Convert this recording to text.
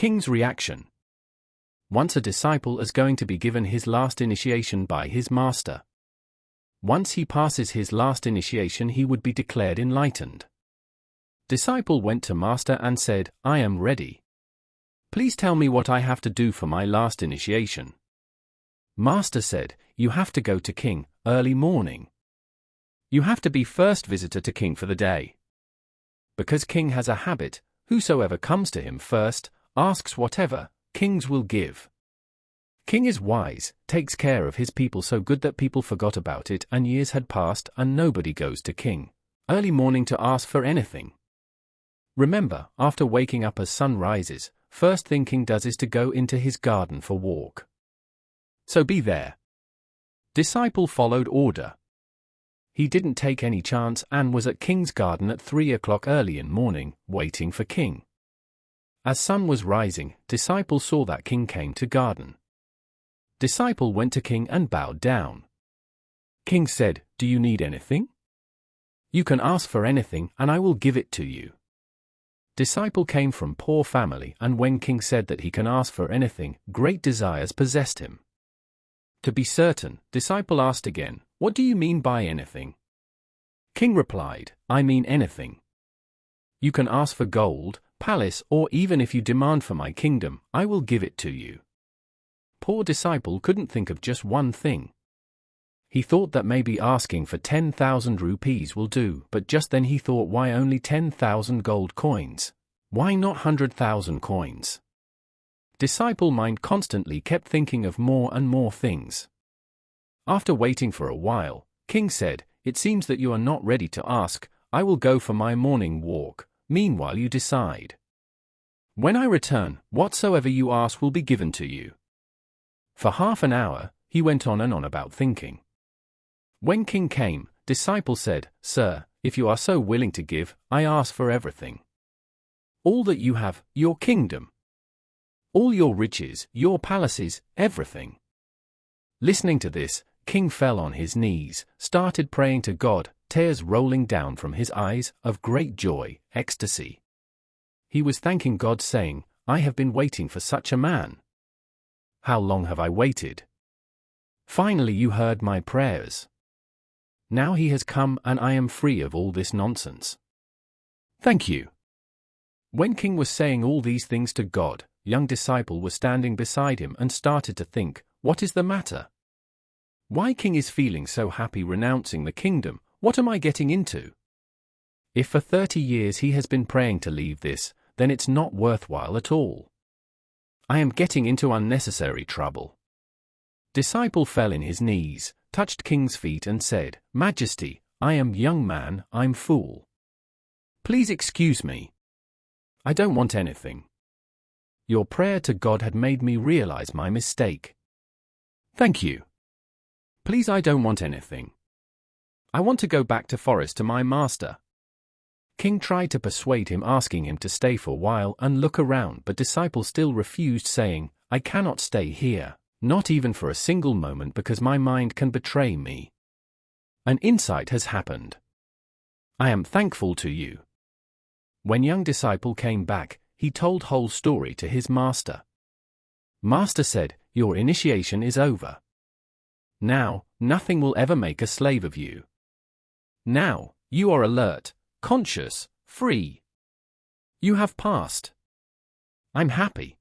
King's reaction. Once a disciple is going to be given his last initiation by his master. Once he passes his last initiation, he would be declared enlightened. Disciple went to master and said, I am ready. Please tell me what I have to do for my last initiation. Master said, you have to go to king, early morning. You have to be first visitor to king for the day. Because king has a habit, whosoever comes to him first, asks whatever, kings will give. King is wise, takes care of his people so good that people forgot about it and years had passed and nobody goes to king early morning to ask for anything. Remember, after waking up as sun rises, first thing king does is to go into his garden for walk. So be there. Disciple followed order. He didn't take any chance and was at king's garden at 3 o'clock early in morning, waiting for king. As sun was rising, disciple saw that king came to garden. Disciple went to king and bowed down. King said, do you need anything? You can ask for anything and I will give it to you. Disciple came from poor family and when king said that he can ask for anything, great desires possessed him. To be certain, disciple asked again, what do you mean by anything? King replied, I mean anything. You can ask for gold, palace, or even if you demand for my kingdom, I will give it to you. Poor disciple couldn't think of just one thing. He thought that maybe asking for 10,000 rupees will do, but just then he thought, why only 10,000 gold coins? Why not 100,000 coins? Disciple mind constantly kept thinking of more and more things. After waiting for a while, king said, it seems that you are not ready to ask, I will go for my morning walk, meanwhile you decide. When I return, whatsoever you ask will be given to you. For half an hour, he went on and on about thinking. When king came, disciple said, Sir, if you are so willing to give, I ask for everything. All that you have, your kingdom. All your riches, your palaces, everything. Listening to this, king fell on his knees, started praying to God, tears rolling down from his eyes, of great joy, ecstasy. He was thanking God saying, I have been waiting for such a man. How long have I waited? Finally you heard my prayers. Now he has come and I am free of all this nonsense. Thank you. When king was saying all these things to God, young disciple was standing beside him and started to think, what is the matter? Why king is feeling so happy renouncing the kingdom, what am I getting into? If for 30 years he has been praying to leave this, then it's not worthwhile at all. I am getting into unnecessary trouble. Disciple fell in his knees, touched king's feet and said, Majesty, I am young man, I'm fool. Please excuse me. I don't want anything. Your prayer to God had made me realize my mistake. Thank you. Please, I don't want anything. I want to go back to forest to my master. King tried to persuade him, asking him to stay for a while and look around, but disciple still refused, saying, I cannot stay here, not even for a single moment, because my mind can betray me. An insight has happened. I am thankful to you. When young disciple came back, he told whole story to his master. Master said, your initiation is over. Now, nothing will ever make a slave of you. Now, you are alert, conscious, free. You have passed. I'm happy.